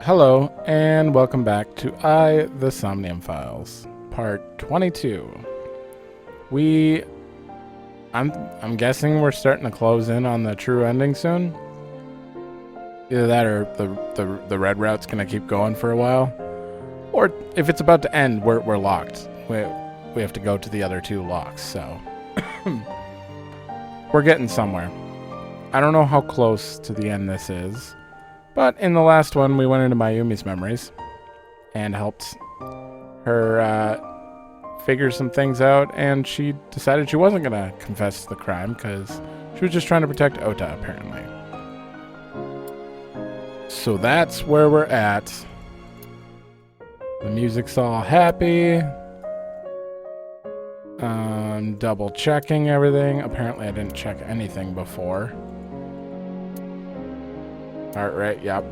Hello, and welcome back to the Somnium Files, part 22. I'm guessing we're starting to close in on the true ending soon. Either that or the red route's gonna keep going for a while. Or if it's about to end, we're locked. We have to go to the other two locks, so we're getting somewhere. I don't know how close to the end this is. But in the last one, we went into Mayumi's memories and helped her figure some things out, and she decided she wasn't going to confess the crime because she was just trying to protect Ota, apparently. So that's where we're at. The music's all happy. Double checking everything. Apparently I didn't check anything before. Alright, yep.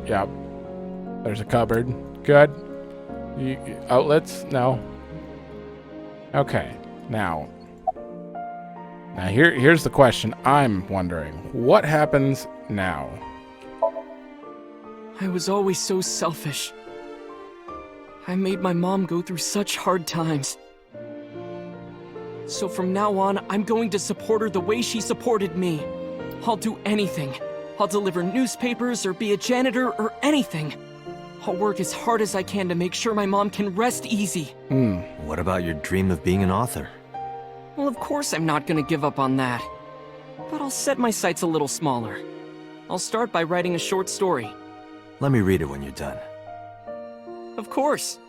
There's a cupboard. Good. Outlets? No. Okay. Now here's the question I'm wondering. What happens now? I was always so selfish. I made my mom go through such hard times. So from now on, I'm going to support her the way she supported me. I'll do anything. I'll deliver newspapers or be a janitor or anything. I'll work as hard as I can to make sure my mom can rest easy. What about your dream of being an author? Well, of course I'm not gonna give up on that. But I'll set my sights a little smaller. I'll start by writing a short story. Let me read it when you're done. Of course.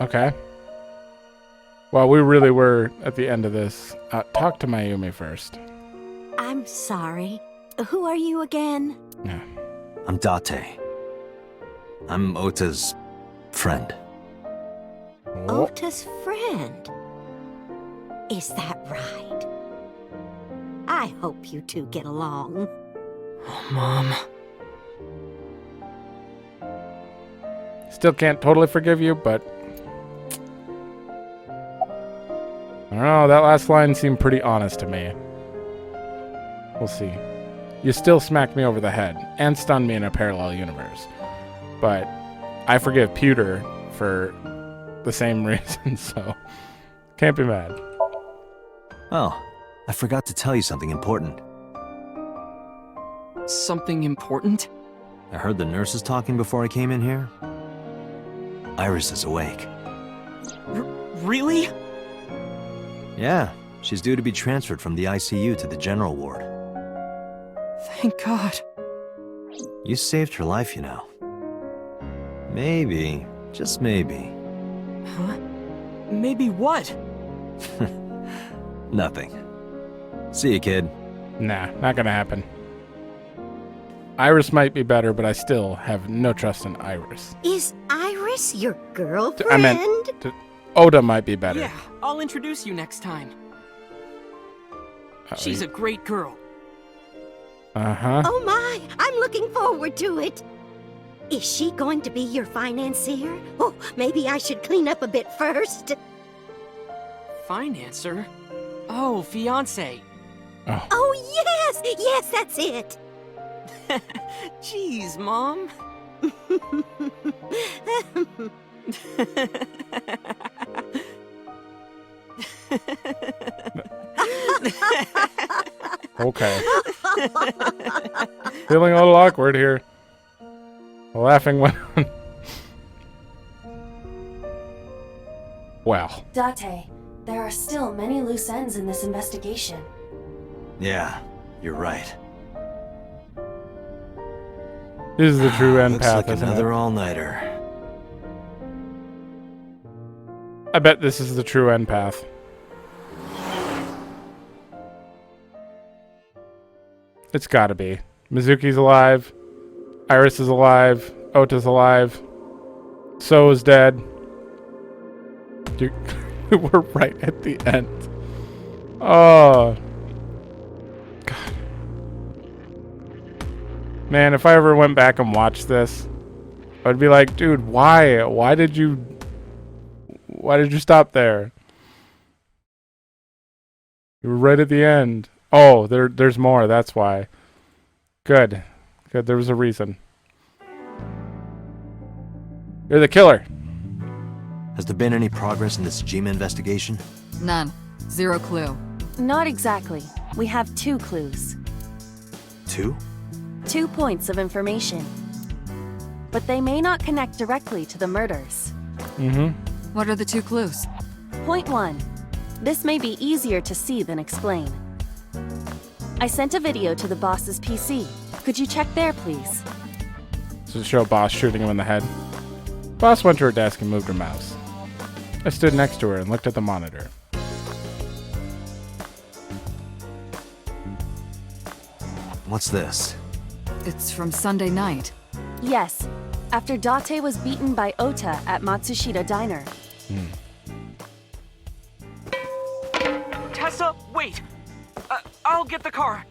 Okay. Well, we really were at the end of this. Talk to Mayumi first. I'm sorry. Who are you again? Yeah. I'm Date. I'm Ota's friend. Oh. Ota's friend. Is that right? I hope you two get along. Oh, Mom. Still can't totally forgive you, but I don't know, that last line seemed pretty honest to me. We'll see. You still smacked me over the head and stunned me in a parallel universe. But I forgive Pewter for the same reason, so can't be mad. Oh, I forgot to tell you something important. Something important? I heard the nurses talking before I came in here. Iris is awake. Really? Yeah, she's due to be transferred from the ICU to the general ward. Thank God. You saved her life, you know. Maybe, just maybe. Huh? Maybe what? Nothing. See you, kid. Nah, not gonna happen. Iris might be better, but I still have no trust in Iris. Is Iris your girlfriend? I meant Ota might be better. Yeah, I'll introduce you next time. She's a great girl. Uh-huh. Oh my, I'm looking forward to it. Is she going to be your financier? Oh, maybe I should clean up a bit first. Financer? Oh, fiancé. Oh. Oh, yes, that's it. Jeez, Mom. Okay. Feeling a little awkward here. The laughing went on. Well. Date, there are still many loose ends in this investigation. Yeah, you're right. This is the true end Looks path, like isn't another it? all-nighter. I bet this is the true end path. It's gotta be. Mizuki's alive. Iris is alive. Ota's alive. So is dead. We're right at the end. Oh. God. Man, if I ever went back and watched this, I'd be like, dude, why? Why did you stop there? You were right at the end. Oh, there's more. That's why. Good. Good. There was a reason. You're the killer. Has there been any progress in this Jima investigation? None. Zero clue. Not exactly. We have 2 clues. 2? 2 points of information. But they may not connect directly to the murders. Mm-hmm. What are the 2 clues? Point 1. This may be easier to see than explain. I sent a video to the boss's PC. Could you check there, please? To show Boss shooting him in the head. Boss went to her desk and moved her mouse. I stood next to her and looked at the monitor. What's this? It's from Sunday night. Yes. After Date was beaten by Ota at Matsushita Diner. Tessa, wait! I'll get the car.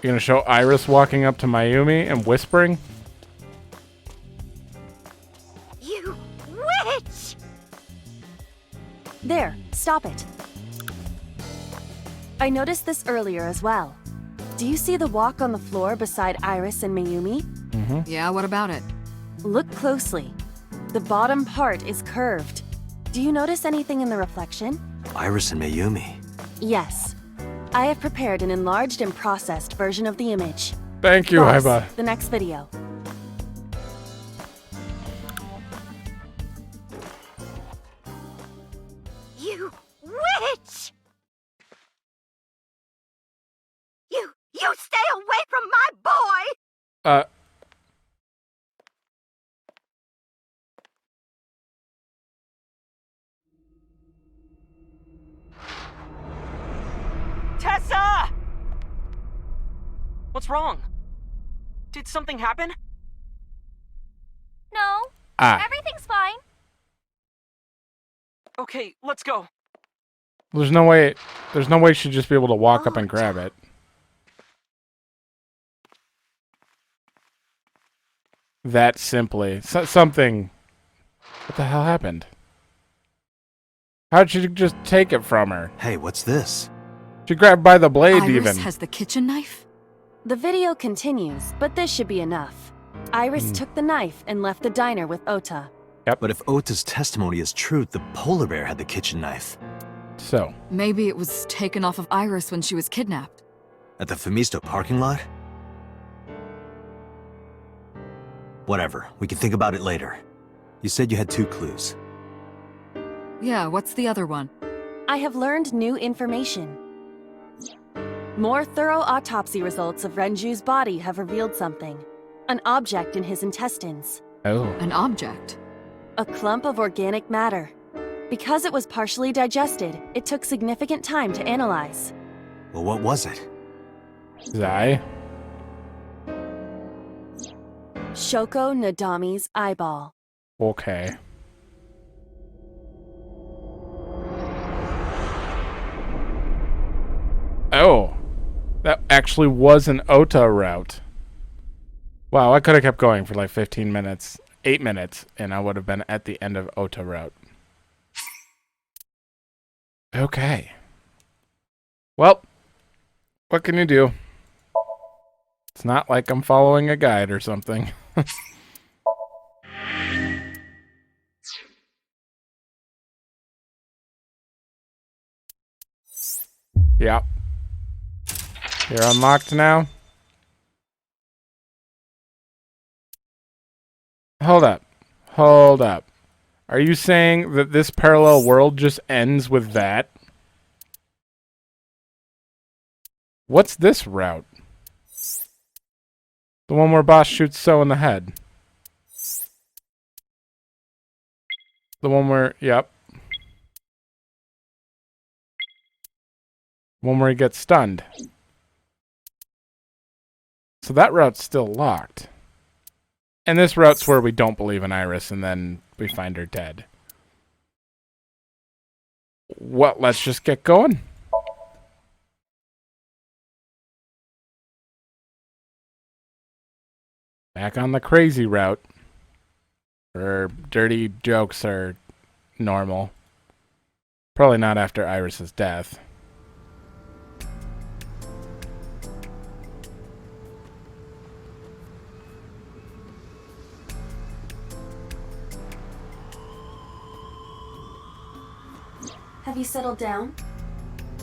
You're gonna show Iris walking up to Mayumi and whispering? You witch! There, stop it. I noticed this earlier as well. Do you see the walk on the floor beside Iris and Mayumi? Yeah, what about it? Look closely. The bottom part is curved. Do you notice anything in the reflection? Iris and Mayumi. Yes. I have prepared an enlarged and processed version of the image. Thank you, Boss, Aiba. the next video. You witch! You stay away from my boy! Tessa! What's wrong? Did something happen? No, Ah. everything's fine. Okay, let's go. There's no way she'd just be able to walk up and grab it. That simply. Something. What the hell happened? How'd she just take it from her? Hey, what's this? She grabbed by the blade Iris even. has the kitchen knife? The video continues, but this should be enough. Iris took the knife and left the diner with Ota. But if Ota's testimony is true, the polar bear had the kitchen knife. So, Maybe it was taken off of Iris when she was kidnapped. At the Femisto parking lot? Whatever, we can think about it later. You said you had 2 clues. Yeah, what's the other one? I have learned new information. More thorough autopsy results of Renju's body have revealed something. An object in his intestines. oh. An object. A clump of organic matter. Because it was partially digested, it took significant time to analyze. Well, what was it? Zai? Shoko Nadami's eyeball. Okay. Oh. That actually was an Ota route. Wow, I could have kept going for like 15 minutes. 8 minutes, and I would have been at the end of Ota route. Okay. Well, what can you do? It's not like I'm following a guide or something. Yep. You're unlocked now. Hold up. Hold up. Are you saying that this parallel world just ends with that? What's this route? The one where Boss shoots So in the head. The one where, yep. One where he gets stunned. So that route's still locked. And this route's where we don't believe in Iris and then we find her dead. Well, let's just get going. Back on the crazy route. Where dirty jokes are normal. Probably not after Iris's death. Have you settled down?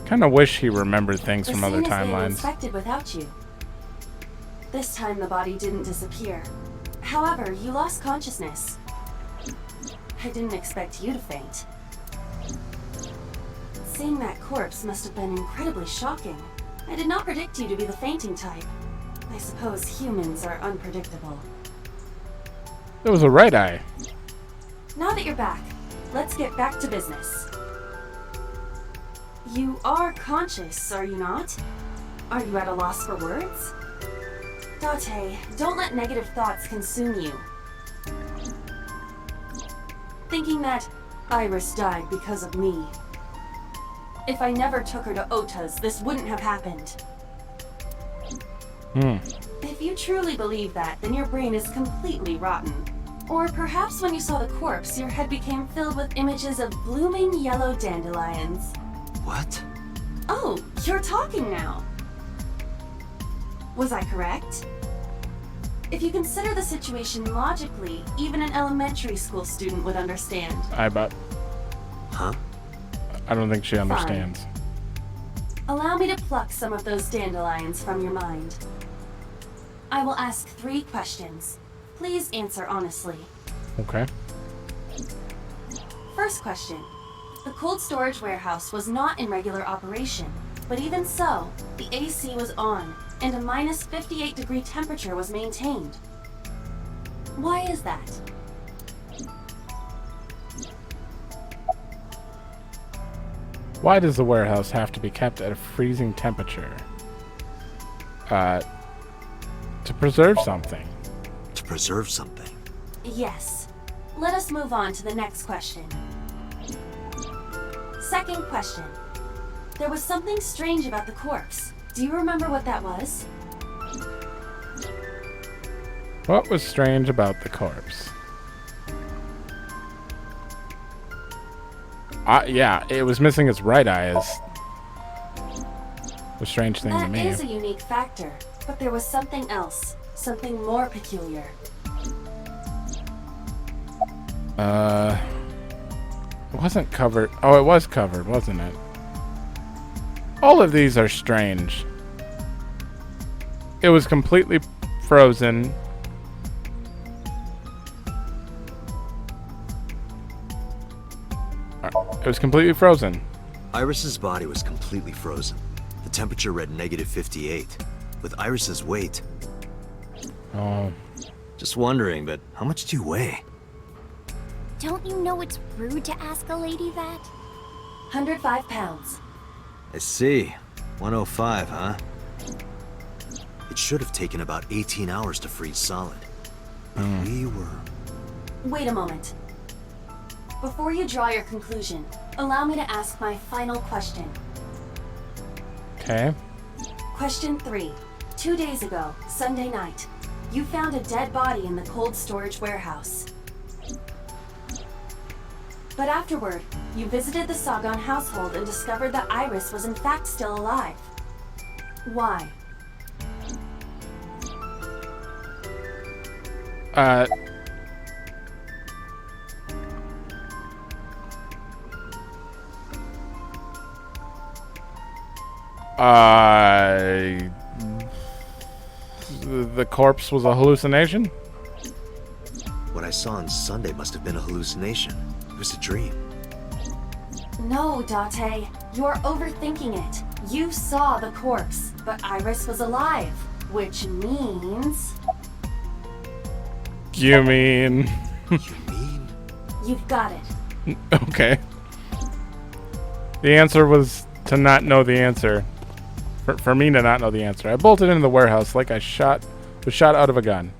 Kind of wish he remembered things The from other scene is being timelines. inspected without you. This time the body didn't disappear. However, you lost consciousness. I didn't expect you to faint. Seeing that corpse must have been incredibly shocking. I did not predict you to be the fainting type. I suppose humans are unpredictable. It was a right eye. Now that you're back, let's get back to business. You are conscious, are you not? Are you at a loss for words? Date, don't let negative thoughts consume you. Thinking that Iris died because of me. If I never took her to Ota's, this wouldn't have happened. If you truly believe that, then your brain is completely rotten. Or perhaps when you saw the corpse, your head became filled with images of blooming yellow dandelions. What? Oh, you're talking now. Was I correct? If you consider the situation logically, even an elementary school student would understand. Aiba. Huh? I don't think she understands. Allow me to pluck some of those dandelions from your mind. I will ask 3 questions. Please answer honestly. Okay. First question. The cold storage warehouse was not in regular operation, but even so, the AC was on, and a minus 58-degree temperature was maintained. Why is that? Why does the warehouse have to be kept at a freezing temperature? To preserve something. To preserve something. Yes. Let us move on to the next question. Second question. There was something strange about the corpse. Do you remember what that was? What was strange about the corpse? Yeah, it was missing its right eye is a strange thing to That me. is a unique factor, but there was something else. Something more peculiar. It wasn't covered. Oh, it was covered, wasn't it? All of these are strange. It was completely frozen. It was completely frozen. Iris's body was completely frozen. The temperature read negative 58. With Iris's weight... Oh. Just wondering, but how much do you weigh? Don't you know it's rude to ask a lady that? 105 pounds. I see. 105, huh? It should have taken about 18 hours to freeze solid. But we were... Wait a moment. Before you draw your conclusion, allow me to ask my final question. Okay. Question 3. 2 days ago, Sunday night, you found a dead body in the cold storage warehouse. But afterward, you visited the Sagan household and discovered that Iris was in fact still alive. Why? The corpse was a hallucination? What I saw on Sunday must have been a hallucination. It was a dream. No, Date. You're overthinking it. You saw the corpse, but Iris was alive, which means... You mean... You mean? You've got it. Okay. The answer was to not know the answer. For me to not know the answer. I bolted into the warehouse like I was shot out of a gun.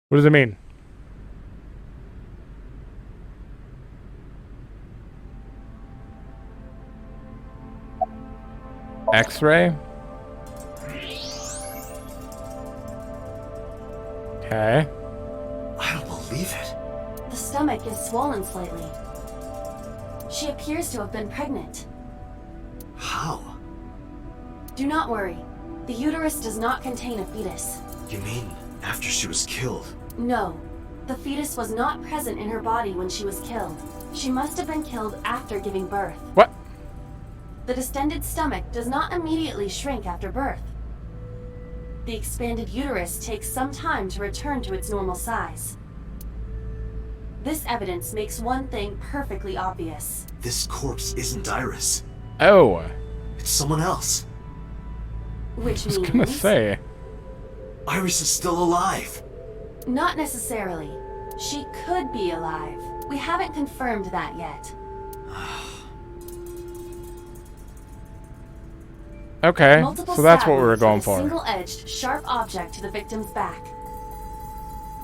What does it mean? X-ray? Okay. I don't believe it. The stomach is swollen slightly. She appears to have been pregnant. How? Do not worry. The uterus does not contain a fetus. You mean after she was killed? No. The fetus was not present in her body when she was killed. She must have been killed after giving birth. What? The distended stomach does not immediately shrink after birth. The expanded uterus takes some time to return to its normal size. This evidence makes one thing perfectly obvious. This corpse isn't Iris. Oh. It's someone else. Which I was means... gonna say. Iris is still alive. Not necessarily. She could be alive. We haven't confirmed that yet. Okay, Multiple so that's stab what we were wounds going with a for. single-edged, sharp object to the victim's back.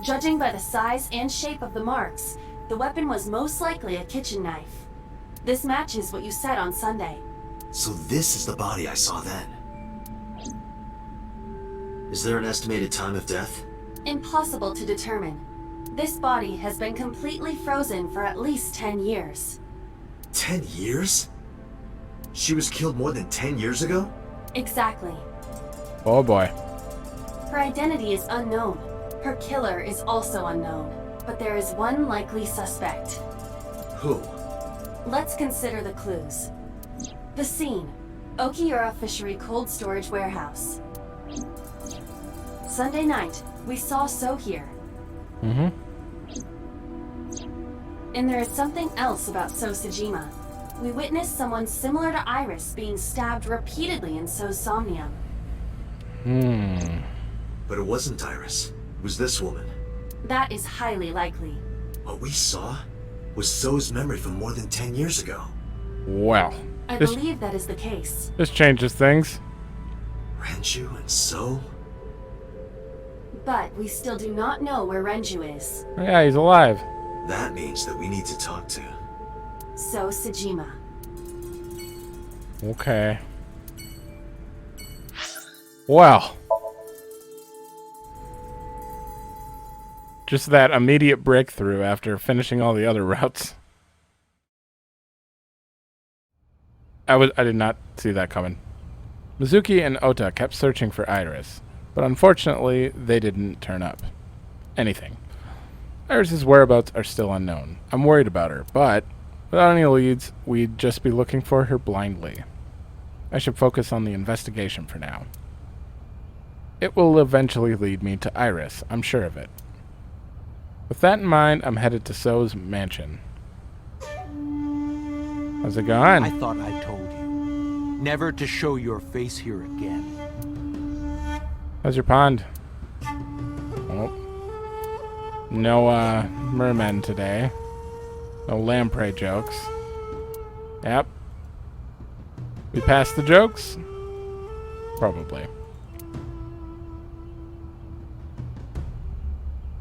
Judging by the size and shape of the marks, the weapon was most likely a kitchen knife. This matches what you said on Sunday. So this is the body I saw then. Is there an estimated time of death? Impossible to determine. This body has been completely frozen for at least 10 years. 10 years? She was killed more than 10 years ago? Exactly. Oh boy. Her identity is unknown. Her killer is also unknown. But there is one likely suspect. Who? Let's consider the clues. The scene. Okiura Fishery Cold Storage Warehouse. Sunday night, we saw So here. Mm-hmm. And there is something else about So Sejima. We witnessed someone similar to Iris being stabbed repeatedly in So's Somnium. But it wasn't Iris. It was this woman. That is highly likely. What we saw was So's memory from more than 10 years ago. Well, I this, believe that is the case. this changes things. Renju and So? But we still do not know where Renju is. Yeah, he's alive. That means that we need to talk to. So Sejima. Okay. Well. Just that immediate breakthrough after finishing all the other routes. I did not see that coming. Mizuki and Ota kept searching for Iris, but unfortunately they didn't turn up. Anything. Iris's whereabouts are still unknown. I'm worried about her, but without any leads, we'd just be looking for her blindly. I should focus on the investigation for now. It will eventually lead me to Iris, I'm sure of it. With that in mind, I'm headed to So's mansion. How's it going? I thought I told you never to show your face here again. How's your pond? Oh. No, mermen today. No lamprey jokes. Yep. We passed the jokes? Probably.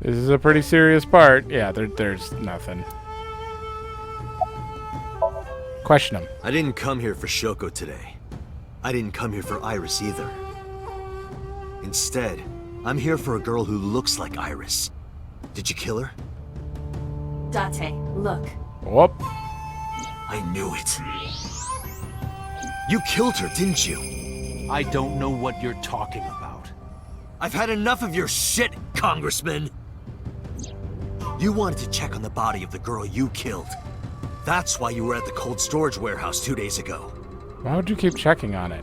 This is a pretty serious part. Yeah, there's nothing. Question him. I didn't come here for Shoko today. I didn't come here for Iris either. Instead, I'm here for a girl who looks like Iris. Did you kill her? Date, look. Whoop. I knew it. You killed her, didn't you? I don't know what you're talking about. I've had enough of your shit, Congressman! You wanted to check on the body of the girl you killed. That's why you were at the cold storage warehouse 2 days ago. Why would you keep checking on it?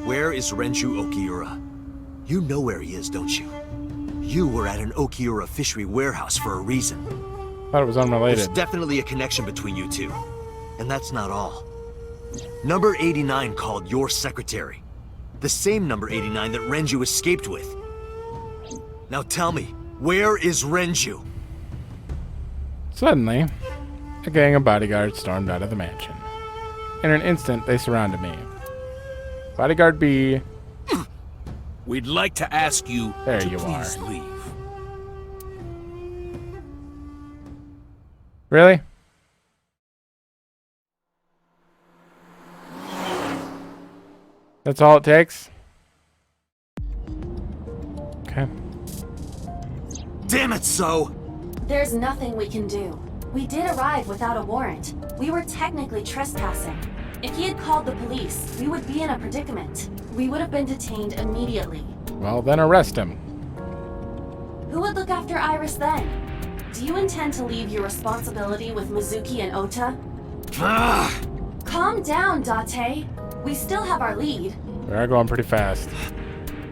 Where is Renju Okiura? You know where he is, don't you? You were at an Okiura fishery warehouse for a reason. Thought it was There's unrelated. definitely a connection between you two. And that's not all. Number 89 called your secretary. The same number 89 that Renju escaped with. Now tell me, where is Renju? Suddenly, a gang of bodyguards stormed out of the mansion. In an instant, they surrounded me. Bodyguard B. We'd like to ask you There to you please are. leave. Really? That's all it takes? Okay. Damn it, So! There's nothing we can do. We did arrive without a warrant. We were technically trespassing. If he had called the police, we would be in a predicament. We would have been detained immediately. Well, then arrest him. Who would look after Iris then? Do you intend to leave your responsibility with Mizuki and Ota? Ah! Calm down, Date. We still have our lead. We are going pretty fast.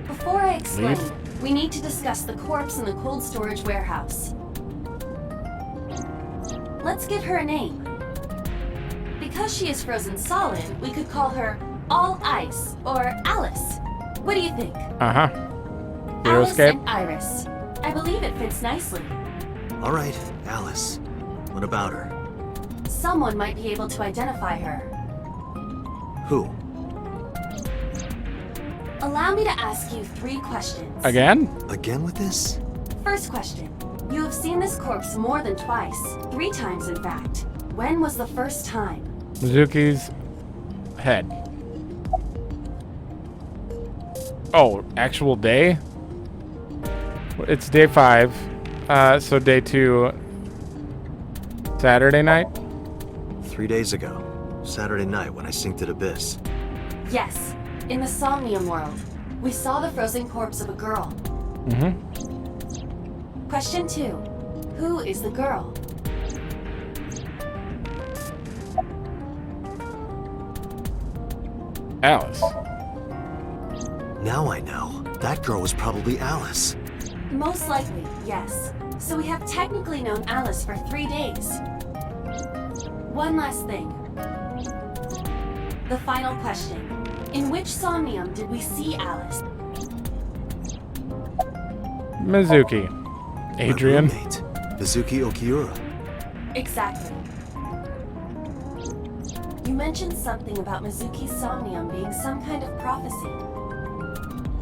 Before I explain, Lead? we need to discuss the corpse in the cold storage warehouse. Let's give her a name. Because she is frozen solid, we could call her All Ice or Alice. What do you think? Uh-huh. Hero Alice escape? and Iris. I believe it fits nicely. All right, Alice. What about her? Someone might be able to identify her. Who? Allow me to ask you 3 questions. Again? Again with this? First question. You have seen this corpse more than twice. 3 times, in fact. When was the first time? Mizuki's head. Oh, actual day? It's day 5. So day 2, Saturday night? 3 days ago. Saturday night when I synced at Abyss. Yes, in the Somnium world. We saw the frozen corpse of a girl. Mm-hmm. Question 2. Who is the girl? Alice. Now I know. That girl was probably Alice. Most likely, yes. So we have technically known Alice for 3 days. One last thing. The final question. In which Somnium did we see Alice? Mizuki. Adrian. My roommate, Mizuki Okiura. Exactly. You mentioned something about Mizuki's Somnium being some kind of prophecy.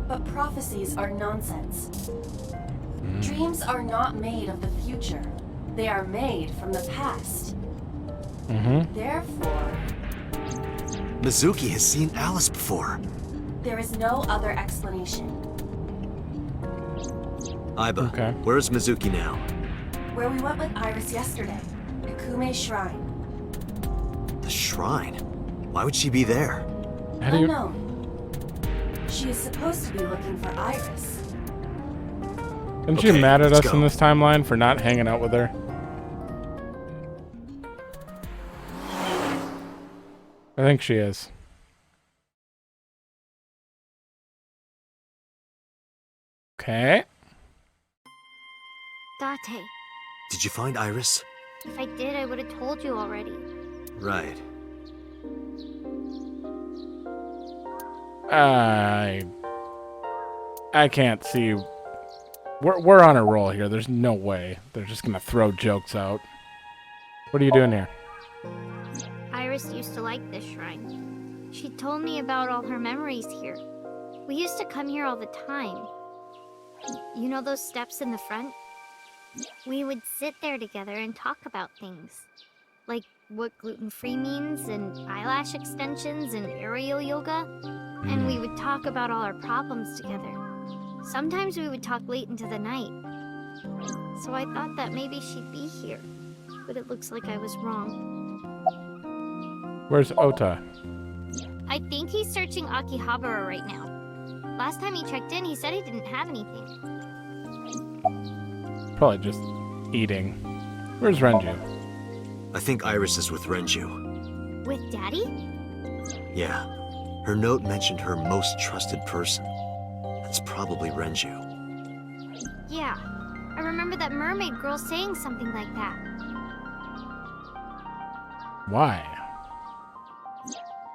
But prophecies are nonsense. Dreams are not made of the future. They are made from the past. Mm-hmm. Therefore, Mizuki has seen Alice before. there is no other explanation. Aiba, Okay. where's Mizuki now? Where we went with Iris yesterday, Ikume Shrine. The shrine? Why would she be there? How do you... Unknown. She is supposed to be looking for Iris. Isn't she Okay, mad at let's us go. in this timeline for not hanging out with her? I think she is. Okay. Date, Did you find Iris? if I did, I would have told you already. Right. I can't see. We're on a roll here. There's no way they're just gonna throw jokes out. What are you doing here? Iris used to like this shrine. She told me about all her memories here. We used to come here all the time. You know those steps in the front? We would sit there together and talk about things. Like what gluten-free means, and eyelash extensions, and aerial yoga. And we would talk about all our problems together. Sometimes we would talk late into the night. So I thought that maybe she'd be here. But it looks like I was wrong. Where's Ota? I think he's searching Akihabara right now. Last time he checked in, he said he didn't have anything. Probably just eating. Where's Renju? I think Iris is with Renju. With Daddy? Yeah. Her note mentioned her most trusted person. That's probably Renju. Yeah. I remember that mermaid girl saying something like that. Why?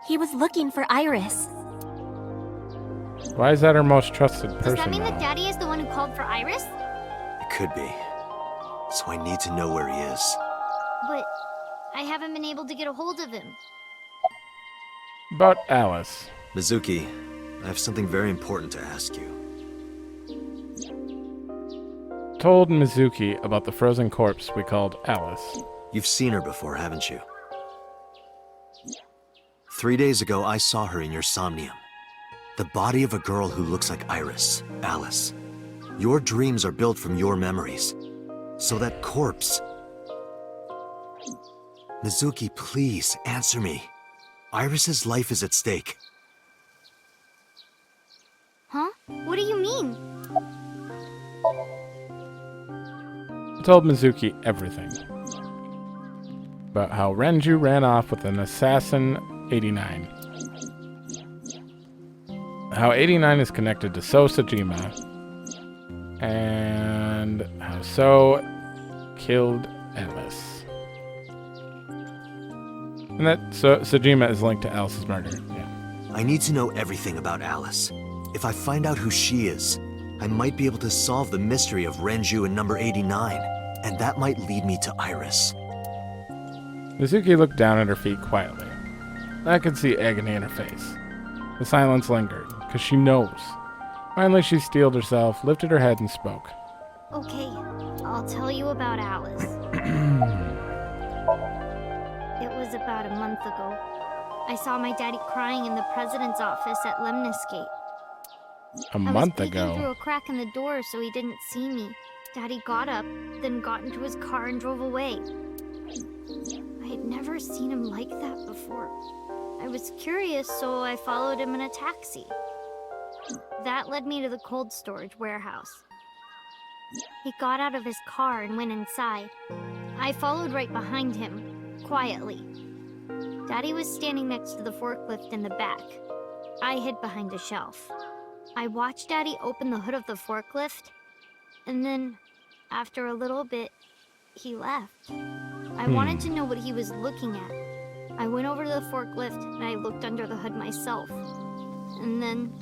He was looking for Iris. Why is that her most trusted person? Does that mean now? that Daddy is the one who called for Iris? It could be. So I need to know where he is. But I haven't been able to get a hold of him. But Alice. Mizuki, I have something very important to ask you. Told Mizuki about the frozen corpse we called Alice. You've seen her before, haven't you? 3 days ago, I saw her in your Somnium. The body of a girl who looks like Iris, Alice. Your dreams are built from your memories. So that corpse... Mizuki, please, answer me. Iris's life is at stake. Huh? What do you mean? told Mizuki everything. About how Renju ran off with an assassin 89. How 89 is connected to So Sajima. And how So killed Alice. And that Sajima is linked to Alice's murder. Yeah. I need to know everything about Alice. If I find out who she is, I might be able to solve the mystery of Renju and number 89, and that might lead me to Iris. Mizuki looked down at her feet quietly. I could see agony in her face. The silence lingered, because she knows. Finally, she steeled herself, lifted her head, and spoke. Okay, I'll tell you about Alice. It was about a month ago. I saw my daddy crying in the president's office at Lemniscate. A month I was peeking through ago. a crack in the door so he didn't see me. Daddy got up, then got into his car and drove away. I had never seen him like that before. I was curious, so I followed him in a taxi. That led me to the cold storage warehouse. He got out of his car and went inside. I followed right behind him, quietly. Daddy was standing next to the forklift in the back. I hid behind a shelf. I watched Daddy open the hood of the forklift, and then, after a little bit, he left. I wanted to know what he was looking at. I went over to the forklift and I looked under the hood myself. And then,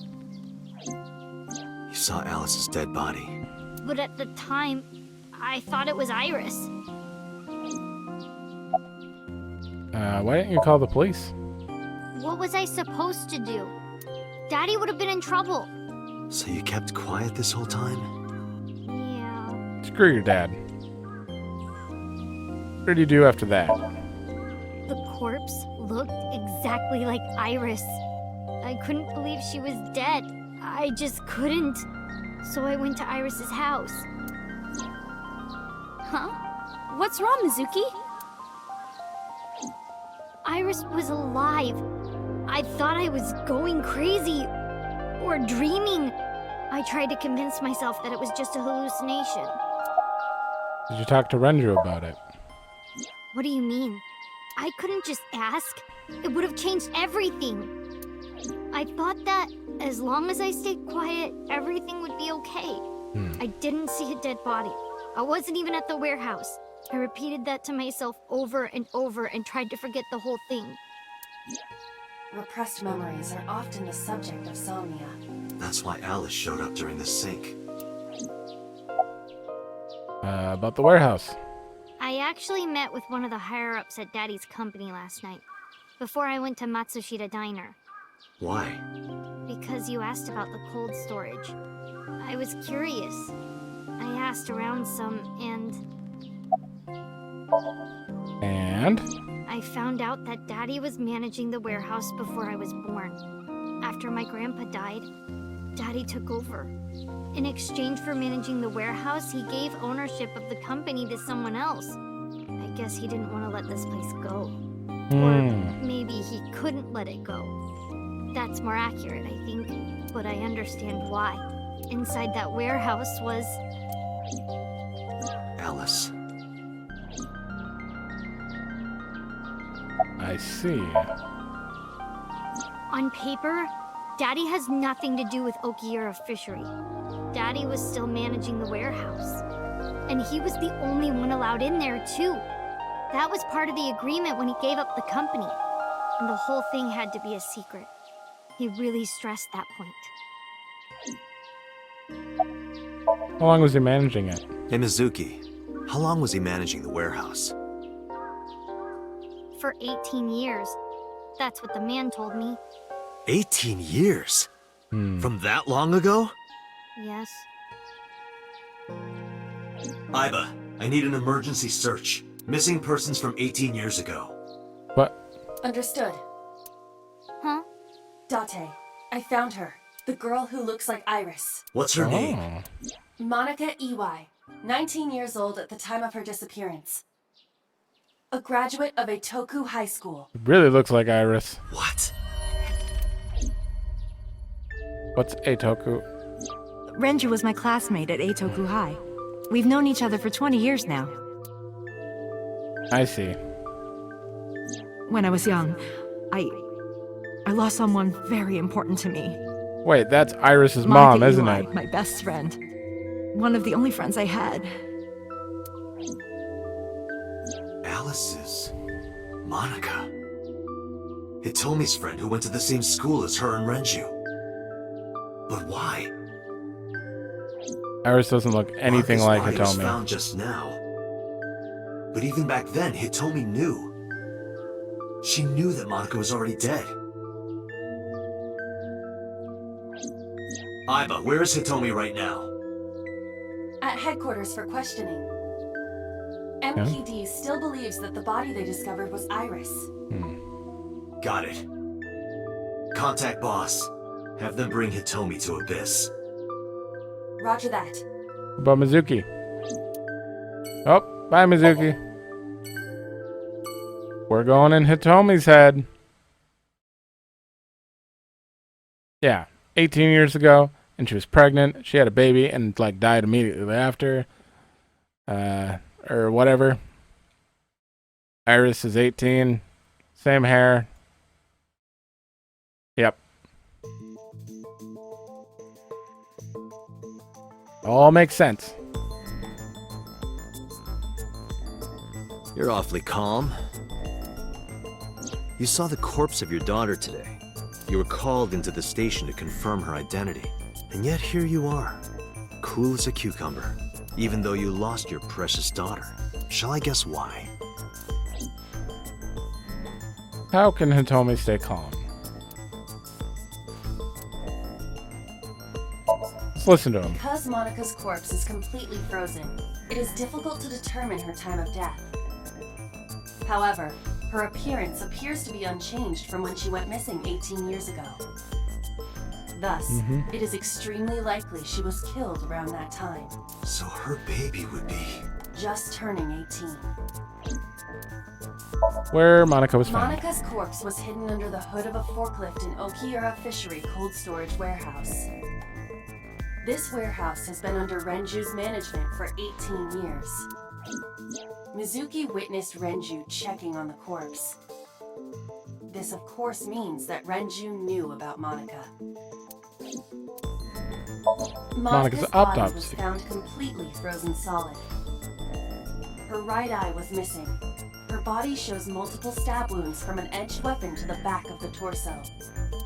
You saw Alice's dead body. but at the time, I thought it was Iris. Why didn't you call the police? What was I supposed to do? Daddy would have been in trouble. So you kept quiet this whole time? Yeah. Screw your dad. What did you do after that? The corpse looked exactly like Iris. I couldn't believe she was dead. I just couldn't. So I went to Iris's house. Huh? What's wrong, Mizuki? Iris was alive. I thought I was going crazy or dreaming. I tried to convince myself that it was just a hallucination. Did you talk to Renju about it? What do you mean? I couldn't just ask. It would have changed everything. I thought that as long as I stayed quiet, everything would be okay. I didn't see a dead body. I wasn't even at the warehouse. I repeated that to myself over and over and tried to forget the whole thing. Repressed memories are often the subject of somnia. That's why Alice showed up during the sync. About the warehouse. I actually met with one of the higher-ups at Daddy's company last night, before I went to Matsushita Diner. Why? Because you asked about the cold storage. I was curious. I asked around some, And? I found out that Daddy was managing the warehouse before I was born. After my grandpa died, Daddy took over. In exchange for managing the warehouse, he gave ownership of the company to someone else. I guess he didn't want to let this place go. Or maybe he couldn't let it go. That's more accurate, I think. But I understand why. Inside that warehouse was... Alice. I see. On paper, Daddy has nothing to do with Okiura Fishery. Daddy was still managing the warehouse. And he was the only one allowed in there, too. That was part of the agreement when he gave up the company. And the whole thing had to be a secret. He really stressed that point. How long was he managing it? Hey, Mizuki. How long was he managing the warehouse? For 18 years. That's what the man told me. 18 years? From that long ago? Yes. Aiba, I need an emergency search. Missing persons from 18 years ago. What? Understood. Huh? Date, I found her. The girl who looks like Iris. What's her name? Monica Iwai, 19 years old at the time of her disappearance. A graduate of Eitoku High School. It really looks like Iris. What? What's Eitoku? Renju was my classmate at Eitoku High. We've known each other for 20 years now. I see. When I was young, I lost someone very important to me. Wait, that's Iris's Monica mom, isn't Eli, it? my best friend. One of the only friends I had. Alice's Monica. Hitomi's friend who went to the same school as her and Renju. But why? Iris doesn't look anything Monika's like body was Hitomi. found just now. But even back then, Hitomi knew. She knew that Monica was already dead. Aiba, where is Hitomi right now? At headquarters for questioning. MPD still believes that the body they discovered was Iris. Got it. Contact boss. Have them bring Hitomi to Abyss. Roger that. What about Mizuki? Oh, bye, Mizuki. We're going in Hitomi's head. Yeah, 18 years ago, and she was pregnant. She had a baby and like died immediately after. Or whatever. Iris is 18. Same hair. Yep. All makes sense. You're awfully calm. You saw the corpse of your daughter today. You were called into the station to confirm her identity. And yet here you are, cool as a cucumber, even though you lost your precious daughter. Shall I guess why? How can Hitomi stay calm? Let's listen to him. Because Monica's corpse is completely frozen, it is difficult to determine her time of death. However, her appearance appears to be unchanged from when she went missing 18 years ago. Thus, it is extremely likely she was killed around that time. So her baby would be... Just turning 18. Where Monica was found. Monica's corpse was hidden under the hood of a forklift in Okiura Fishery cold storage warehouse. This warehouse has been under Renju's management for 18 years. Mizuki witnessed Renju checking on the corpse. This of course means that Renju knew about Monica. Monica's body was autopsy. found completely frozen solid. Her right eye was missing. Her body shows multiple stab wounds from an edged weapon to the back of the torso.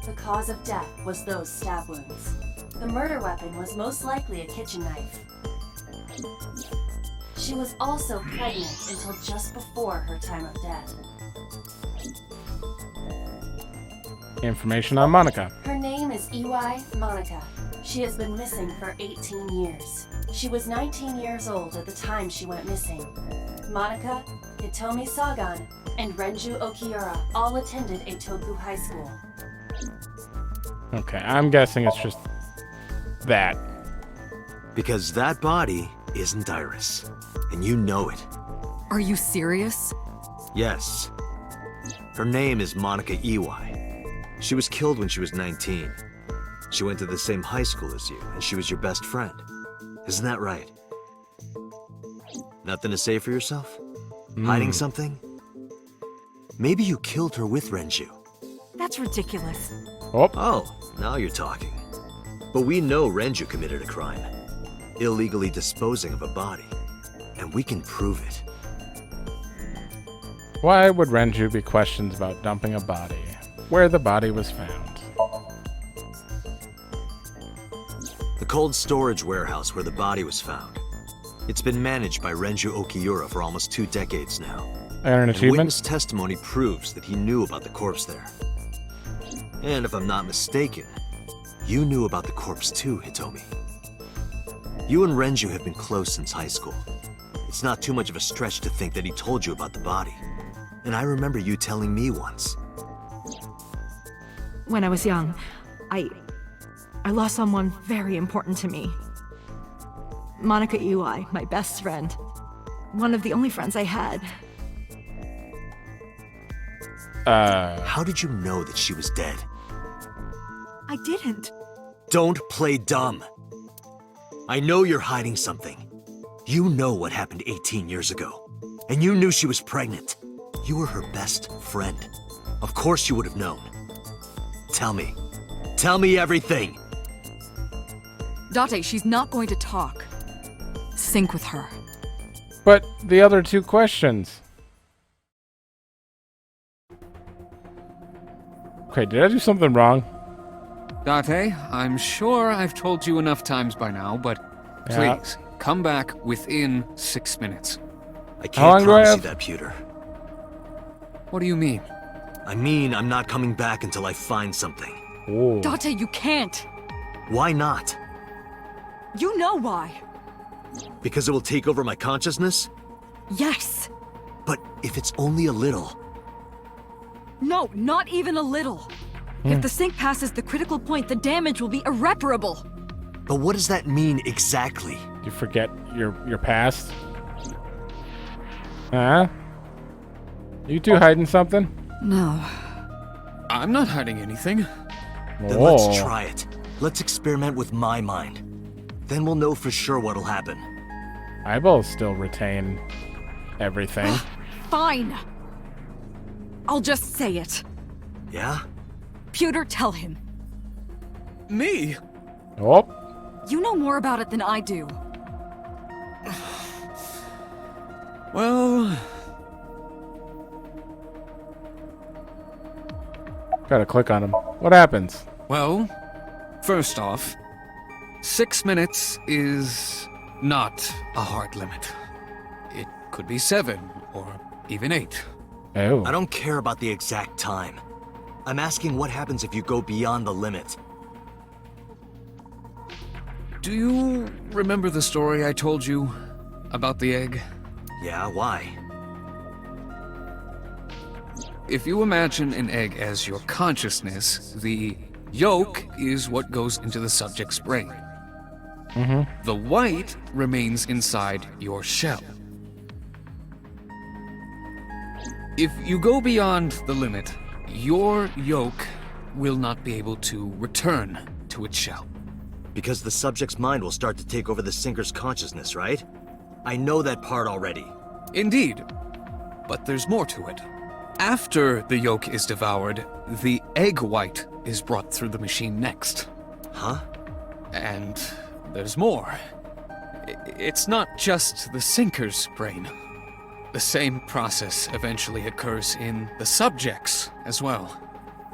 The cause of death was those stab wounds. The murder weapon was most likely a kitchen knife. She was also pregnant until just before her time of death. Information on Monica. Her name is Iwai Monica. She has been missing for 18 years. She was 19 years old at the time she went missing. Monica, Hitomi Sagan, and Renju Okiura all attended Eitoku High School. Okay, I'm guessing it's just that. Because that body isn't Iris. And you know it. Are you serious? Yes. Her name is Monica Iwai. She was killed when she was 19. She went to the same high school as you, and she was your best friend. Isn't that right? Nothing to say for yourself? Hiding something? Maybe you killed her with Renju. That's ridiculous. Oh, now you're talking. But we know Renju committed a crime. Illegally disposing of a body. And we can prove it. Why would Renju be questions about dumping a body? Where the body was found. The cold storage warehouse where the body was found. It's been managed by Renju Okiura for almost 2 decades now. I got an And achievement. witness testimony proves that he knew about the corpse there. And if I'm not mistaken, you knew about the corpse too, Hitomi. You and Renju have been close since high school. It's not too much of a stretch to think that he told you about the body. And I remember you telling me once. When I was young, I lost someone very important to me. Monica Iwai, my best friend. One of the only friends I had. How did you know that she was dead? I didn't. Don't play dumb. I know you're hiding something. You know what happened 18 years ago. And you knew she was pregnant. You were her best friend. Of course you would have known. Tell me. Tell me everything! Date, she's not going to talk. Sync with her. But the other two questions. Okay, did I do something wrong? Date, I'm sure I've told you enough times by now, but Yeah. please, come back within 6 minutes. I How long can't do I promise you have? that, Pewter. What do you mean? I mean, I'm not coming back until I find something. Ooh. Date, you can't. Why not? You know why. Because it will take over my consciousness? Yes. But if it's only a little... No, not even a little. If the sync passes the critical point, the damage will be irreparable. But what does that mean exactly? You forget your past? Huh? You two hiding something? No. I'm not hiding anything. Then let's try it. Let's experiment with my mind. Then we'll know for sure what'll happen. I will still retain everything. Fine. I'll just say it. Yeah? Pewter, tell him. Me? Oh, You know more about it than I do. Well, gotta click on him. What happens? well, first off, 6 minutes is not a hard limit. It could be 7 or even 8. Oh. I don't care about the exact time. I'm asking what happens if you go beyond the limit. Do you remember the story I told you about the egg? Yeah, why? If you imagine an egg as your consciousness, the yolk is what goes into the subject's brain. The white remains inside your shell. If you go beyond the limit, your yolk will not be able to return to its shell. Because the subject's mind will start to take over the sinker's consciousness, right? I know that part already. Indeed, but there's more to it. After the yolk is devoured, the egg white is brought through the machine next. Huh? And there's more. It's not just the sinker's brain. The same process eventually occurs in the subject's as well.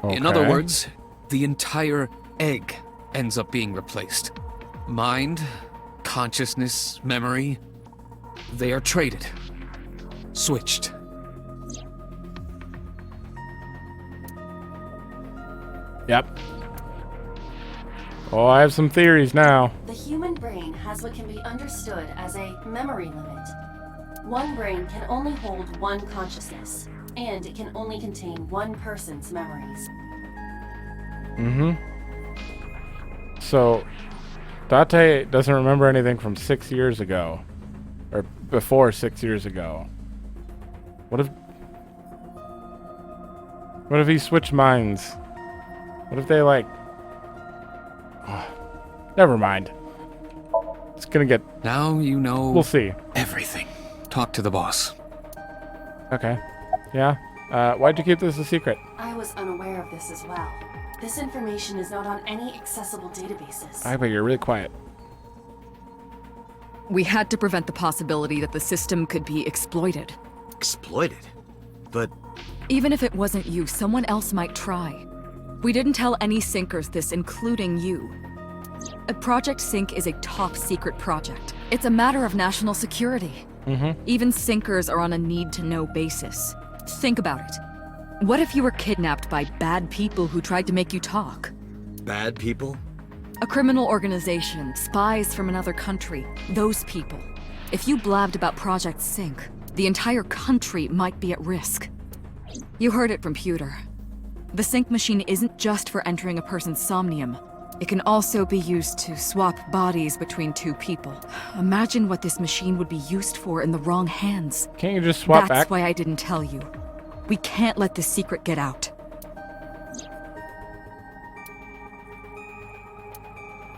In other Okay. words, the entire egg ends up being replaced. Mind, consciousness, memory, they are traded. Switched. Yep. Oh, I have some theories now. The human brain has what can be understood as a memory limit. One brain can only hold one consciousness, and it can only contain one person's memories. So, Date doesn't remember anything from 6 years ago. Or before 6 years ago. What if he switched minds? What if they like... Oh, never mind. It's gonna get... Now you know We'll see. everything. Talk to the boss. Okay. Yeah? Why'd you keep this a secret? I was unaware of this as well. This information is not on any accessible databases. Aiba, you're really quiet. We had to prevent the possibility that the system could be exploited. Exploited? But Even if it wasn't you, someone else might try. We didn't tell any sinkers this, including you. Project Sync is a top-secret project. It's a matter of national security. Even sinkers are on a need-to-know basis. Think about it. What if you were kidnapped by bad people who tried to make you talk? bad people? A criminal organization, spies from another country, those people. If you blabbed about Project Sync, the entire country might be at risk. You heard it from Pewter. The sync machine isn't just for entering a person's somnium. It can also be used to swap bodies between two people. Imagine what this machine would be used for in the wrong hands. Can't you just swap That's back? why I didn't tell you. We can't let this secret get out.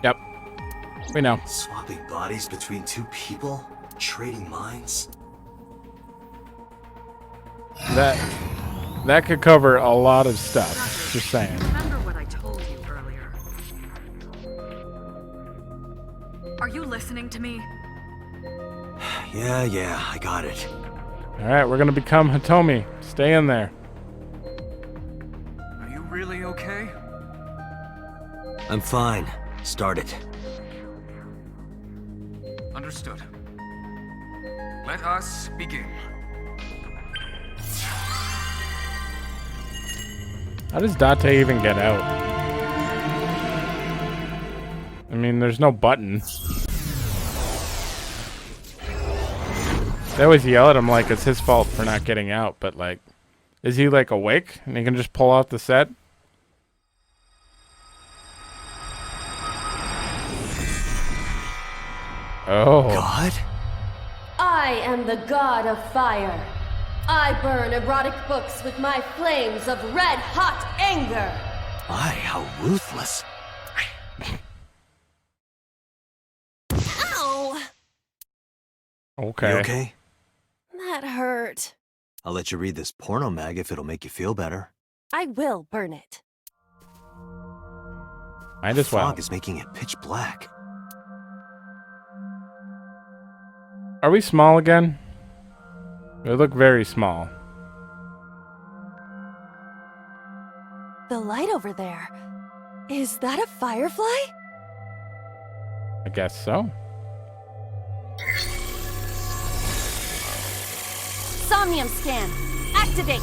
Yep. We know. Swapping bodies between two people? Trading minds? That could cover a lot of stuff. Just saying. Remember what I told you earlier. Are you listening to me? Yeah, I got it. Alright, we're gonna become Hitomi. Stay in there. Are you really okay? I'm fine. Start it. Understood. Let us begin. How does Date even get out? I mean, there's no button. They always yell at him like it's his fault for not getting out, but like, is he like awake and he can just pull off the set? Oh. God? I am the god of fire. I burn erotic books with my flames of red-hot anger. How ruthless. Ow! Okay. You okay? That hurt. I'll let you read this porno mag if it'll make you feel better. I will burn it. Might as well. Fog is making it pitch black. Are we small again? We look very small. The light over there. Is that a firefly? I guess so. Somnium scan. Activate.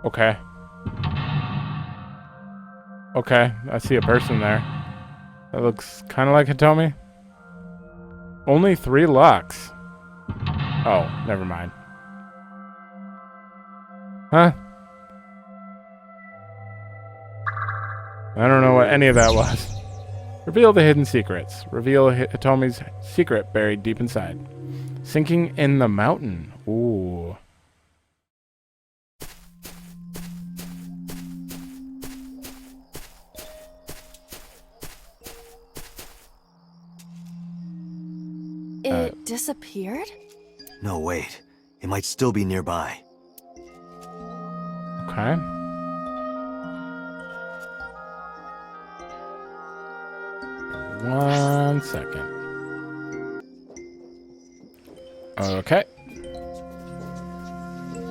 Okay. Okay, I see a person there. That looks kind of like Hitomi. Only 3 locks. Oh, never mind. Huh? I don't know what any of that was. Reveal the hidden secrets. Reveal Hitomi's secret buried deep inside. Sinking in the mountain. Ooh. It disappeared? No, wait. It might still be nearby. Okay. One second. Okay.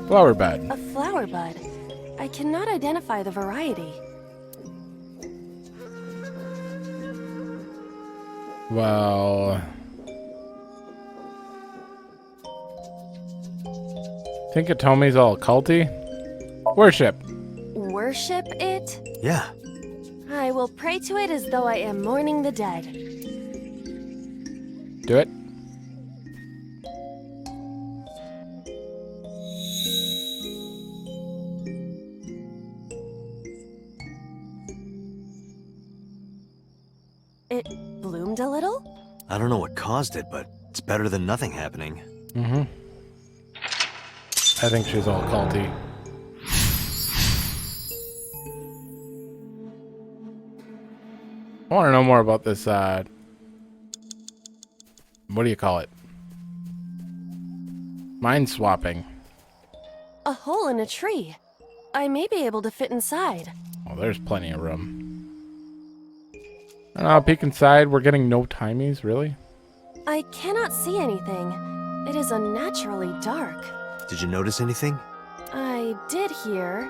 Flower bed. A flower bud. I cannot identify the variety. Well... think Hitomi's all culty? Worship. Worship it? Yeah. I will pray to it as though I am mourning the dead. Do it. It bloomed a little? I don't know what caused it, but it's better than nothing happening. Mm-hmm. I think she's all culty. I want to know more about this, what do you call it? Mind swapping. A hole in a tree. I may be able to fit inside. Oh, there's plenty of room. I don't know, peek inside. We're getting no timies, really? I cannot see anything. It is unnaturally dark. Did you notice anything? I did hear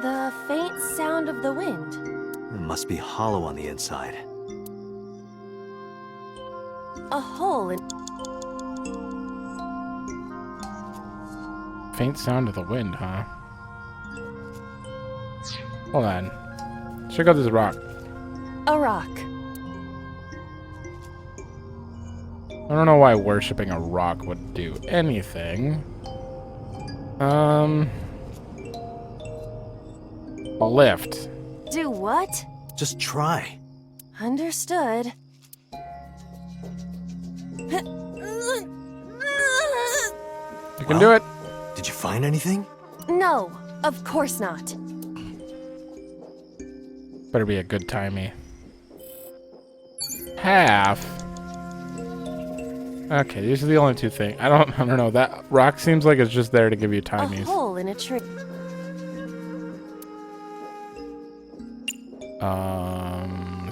the faint sound of the wind. It must be hollow on the inside. A hole in... Faint sound of the wind, huh? Hold on. Check out this rock. A rock. I don't know why worshipping a rock would do anything. A lift. Do what? Just try. Understood. You can do it. Did you find anything? No, Of course not. Better be a good timey. Half. Okay, these are the only two things. I don't know. That rock seems like it's just there to give you A timies. hole in a tree.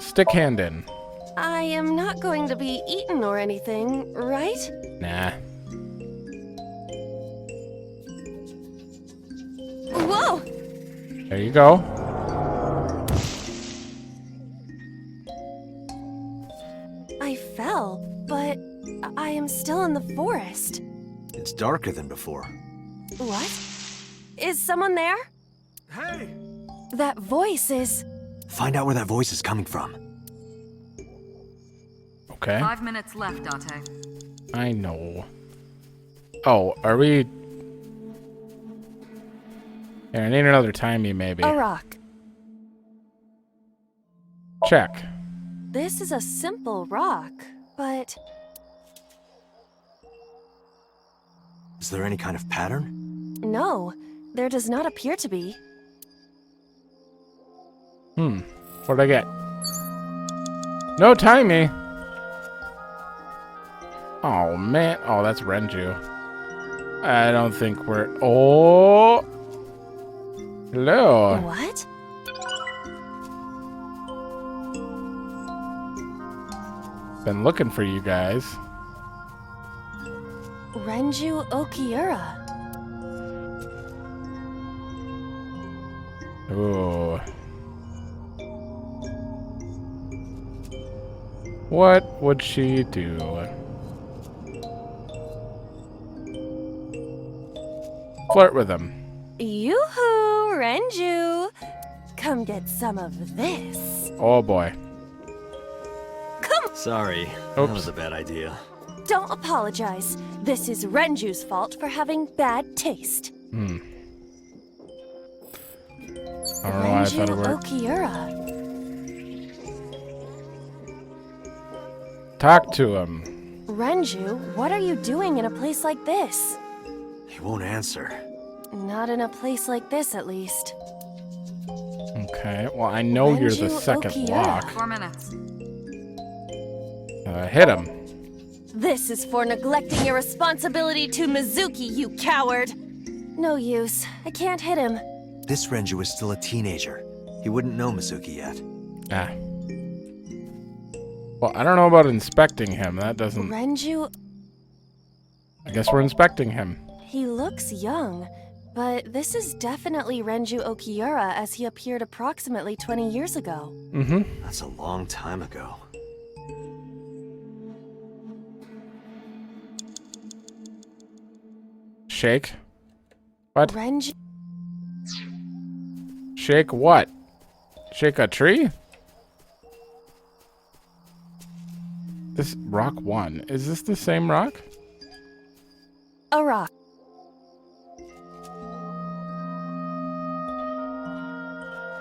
Stick hand in. I am not going to be eaten or anything, right? Nah. Whoa! There you go. I fell, but I am still in the forest. It's darker than before. What? Is someone there? Hey! That voice is... Find out where that voice is coming from. Okay. 5 minutes left, Date. I know. Oh, are we... Yeah, I need another timey, maybe. a rock. Check. This is a simple rock, but... Is there any kind of pattern? No, there does not appear to be. What'd I get? No timey! Oh, man. Oh, that's Renju. I don't think we're... Oh! Hello. What? Been looking for you guys. Renju Okiura. Ooh. What would she do? Flirt with him. Yoo-hoo, Renju! Come get some of this. Oh boy. Come! Sorry, that Oops. was a bad idea. Don't apologize. This is Renju's fault for having bad taste. I don't know why I thought it Renju worked. Okiura. Talk to him. Renju, what are you doing in a place like this? He won't answer. Not in a place like this, at least. Okay, well, I know you're the Renju second Okiura. lock. 4 minutes. Hit him. This is for neglecting your responsibility to Mizuki, you coward! No use. I can't hit him. This Renju is still a teenager. He wouldn't know Mizuki yet. Ah. Well, I don't know about inspecting him. That doesn't... Renju... I guess we're inspecting him. He looks young, but this is definitely Renju Okiura as he appeared approximately 20 years ago. Mm-hmm. That's a long time ago. Shake. What? Renju... Shake what? Shake a tree? This rock 1. Is this the same rock? A rock.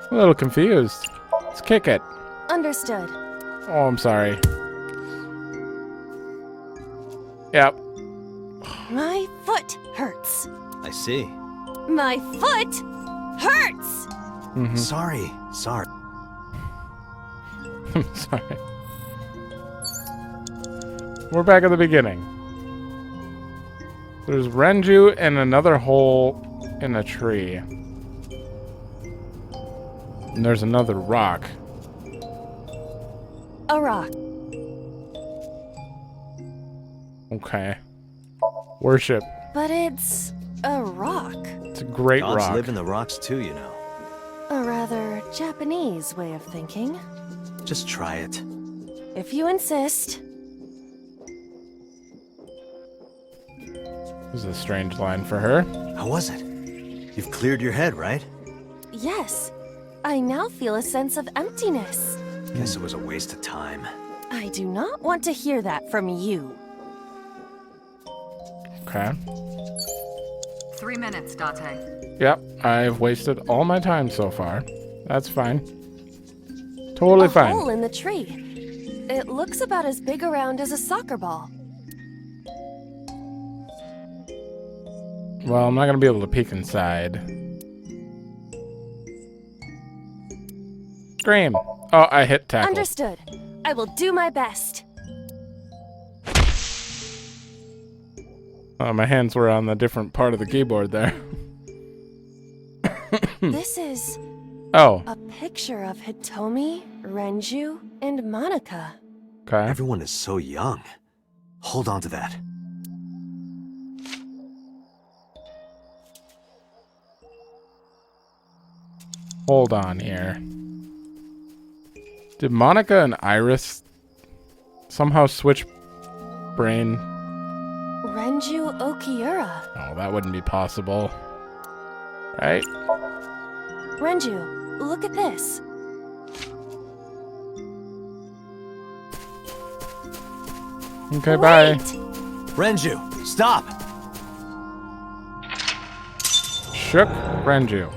I'm a little confused. Let's kick it. Understood. Oh, I'm sorry. Yep. My foot hurts. I see. My foot hurts! Mm-hmm. Sorry. Sorry. We're back at the beginning. There's Renju and another hole in a tree. And there's another rock. A rock. Okay. Worship. But it's a rock. It's a great Gods rock. live in the rocks too, you know. A rather Japanese way of thinking. Just try it. If you insist. This is a strange line for her. How was it? You've cleared your head, right? Yes. I now feel a sense of emptiness. Guess it was a waste of time. I do not want to hear that from you. Okay. 3 minutes, Date. Yep, I've wasted all my time so far. That's fine. Totally A fine. hole in the tree. It looks about as big around as a soccer ball. Well, I'm not gonna be able to peek inside. Scream. Oh, I hit tackle. Understood. I will do my best. Oh, my hands were on the different part of the keyboard there. This is Oh, a picture of Hitomi, Renju, and Monica. okay. Everyone is so young. Hold on to that. Hold on here. Did Monica and Iris somehow switch brain? Renju Okiura. Oh, that wouldn't be possible. Right? Renju, look at this. Okay, bye. Wait! Renju, stop! Shook Renju.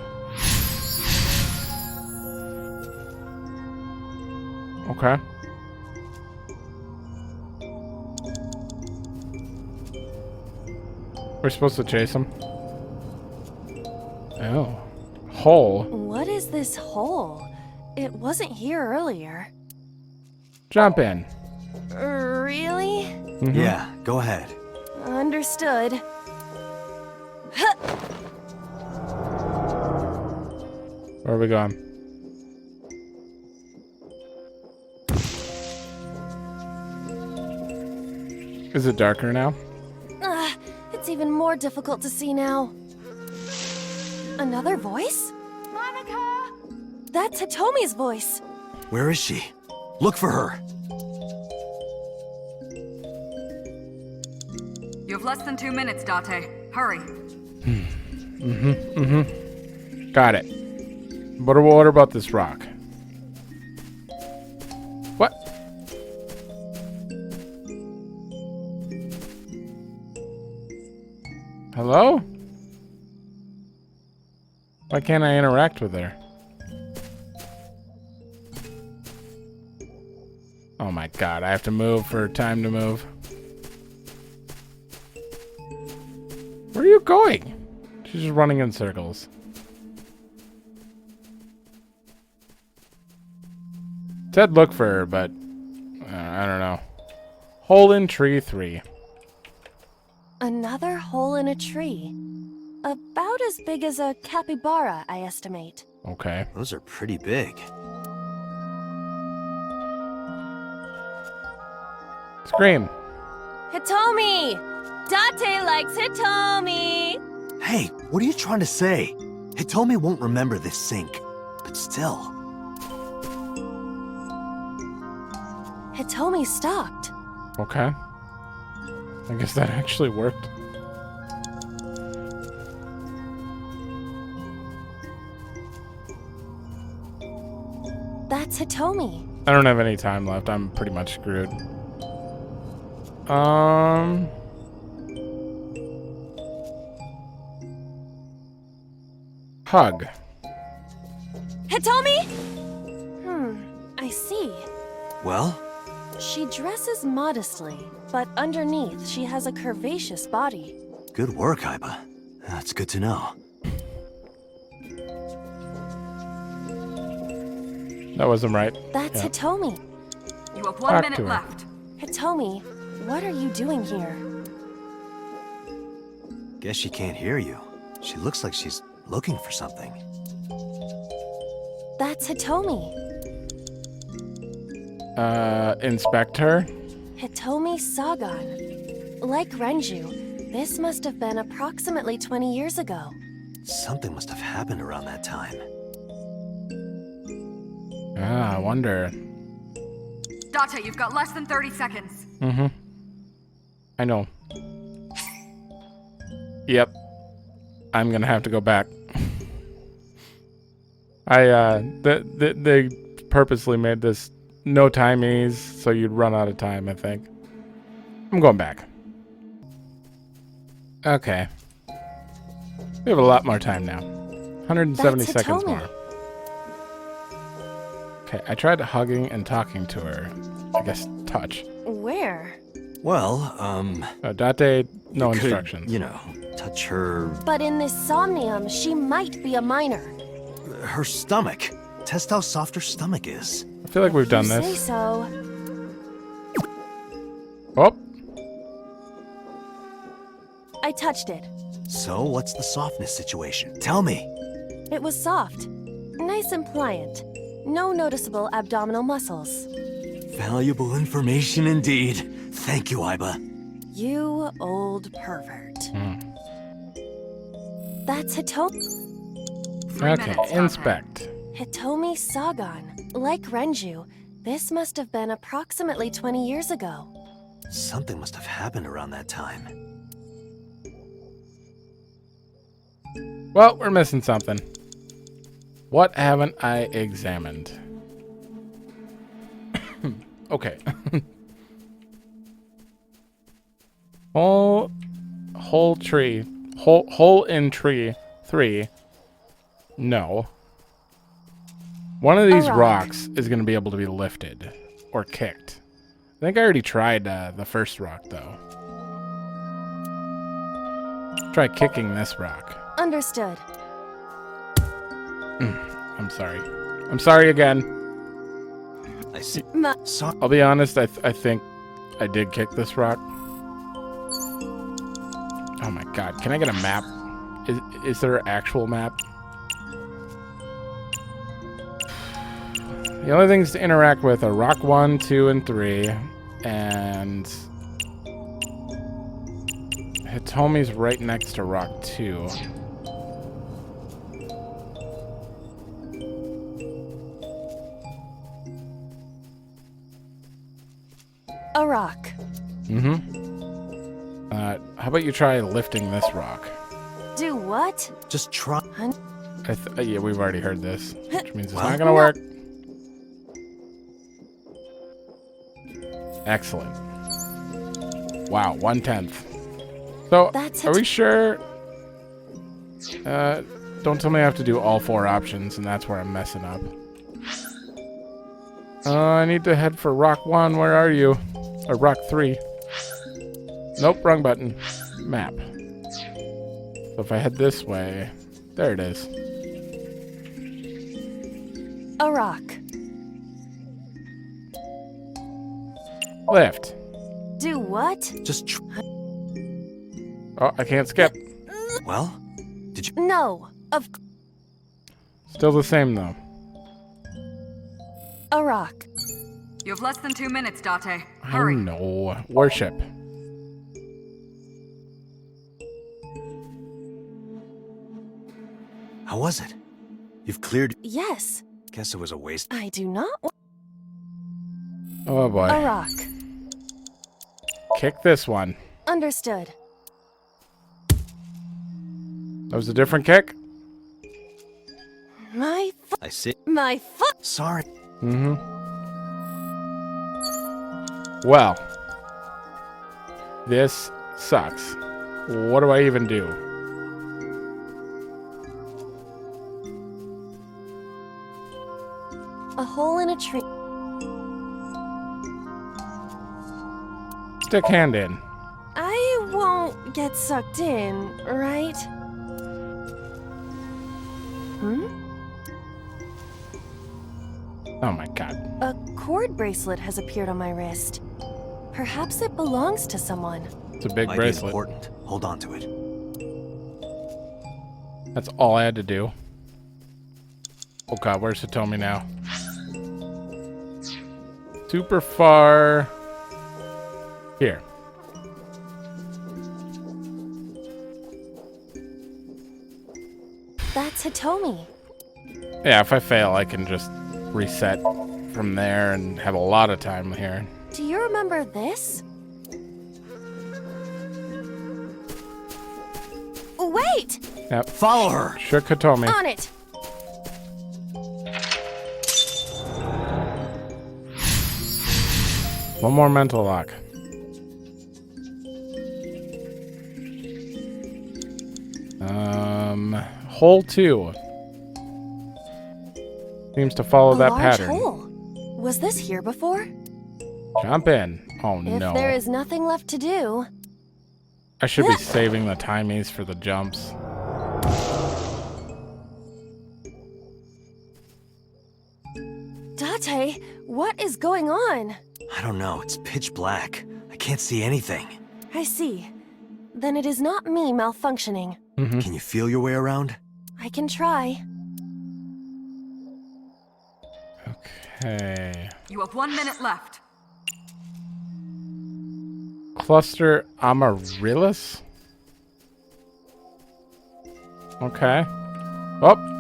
Okay. We're supposed to chase him. Oh. Hole. What is this hole? It wasn't here earlier. Jump in. Really? Mhm. Yeah, go ahead. Understood. Where are we going? Is it darker now? It's even more difficult to see now. Another voice? Monica! That's Hitomi's voice. Where is she? Look for her. You have less than 2 minutes, Date. Hurry. Got it. But what about this rock? What? Hello? Why can't I interact with her? Oh my god, I have to move for time to move. Where are you going? She's just running in circles. Said look for her, but I don't know. Hole in tree 3. Another hole in a tree. About as big as a capybara, I estimate. Okay. Those are pretty big. Scream. Hitomi! Date likes Hitomi! Hey, what are you trying to say? Hitomi won't remember this sink, but still. Hitomi stopped. Okay. I guess that actually worked. That's Hitomi. I don't have any time left. I'm pretty much screwed. Hug. Hitomi? I see. Well? She dresses modestly, but underneath she has a curvaceous body. Good work, Aiba. That's good to know. That wasn't right. That's Hitomi. You have 1 Talk minute to her. left. Hitomi, what are you doing here? Guess she can't hear you. She looks like she's looking for something. That's Hitomi. Inspect her. Hitomi Sagan. Like Renju, this must have been approximately 20 years ago. Something must have happened around that time. Ah, I wonder. Date, you've got less than 30 seconds. I know. Yep. I'm gonna have to go back. They purposely made this no timies so you'd run out of time, I think. I'm going back. Okay. We have a lot more time now. 170 That's seconds Hitomi. more. Okay, I tried hugging and talking to her. I guess touch. Where? Well, Date, no you could, instructions. you know, touch her... But in this somnium, she might be a minor. her stomach. Test how soft her stomach is. I feel like we've done Say this. so. Oh, I touched it. So, what's the softness situation? Tell me. It was soft. Nice and pliant. No noticeable abdominal muscles. Valuable information indeed. Thank you, Aiba. You old pervert. That's Hitomi. okay. Inspect. Hitomi Sagan. Like Renju, this must have been approximately 20 years ago. Something must have happened around that time. Well, we're missing something. What haven't I examined? Okay. Hole in tree 3. No. One of these rock. rocks is going to be able to be lifted or kicked. I think I already tried the first rock though. Try kicking this rock. Understood. I'm sorry. I'm sorry again. I see. So I'll be honest, I think I did kick this rock. Oh my god, can I get a map? Is there an actual map? The only things to interact with are rock 1, 2, and 3, and Hitomi's right next to rock 2. A rock. How about you try lifting this rock? Do what? just try. Yeah, we've already heard this, which means it's Well, not gonna work. Excellent. Wow, 1/10. So, That's are we sure? Don't tell me I have to do all 4 options, and that's where I'm messing up. I need to head for rock 1. Where are you? Or rock 3. Nope, wrong button. Map. So if I head this way, there it is. A rock. Lift. Do what? Just Oh, I can't skip. well, did you? No. Still the same though. A rock. You have less than 2 minutes, Date. I know. Worship. How was it? You've cleared. Yes. Guess it was a waste. I do not want Oh boy. a rock. Kick this one. Understood. That was a different kick? I see. My foot. Sorry. Well. This sucks. What do I even do? A hole in a tree. Stick hand in. I won't get sucked in, right? Oh my god. A cord bracelet has appeared on my wrist. Perhaps it belongs to someone. It's a big Might bracelet. be important. Hold on to it. That's all I had to do. Oh god, where's Hitomi now? Super far. Here. That's Hitomi. Yeah, if I fail, I can just reset from there and have a lot of time here. Do you remember this? Wait! Yep. Follow her. Shook Hitomi. On it! One more mental lock. Hole 2. Seems to follow that large pattern. hole. Was this here before? Jump in. Oh If no. there is nothing left to do. I should be saving the timies for the jumps. Date, what is going on? I don't know, it's pitch black. I can't see anything. I see. Then it is not me malfunctioning. Can you feel your way around? I can try. Okay. You have 1 minute left. Cluster Amaryllis? Okay. Oh.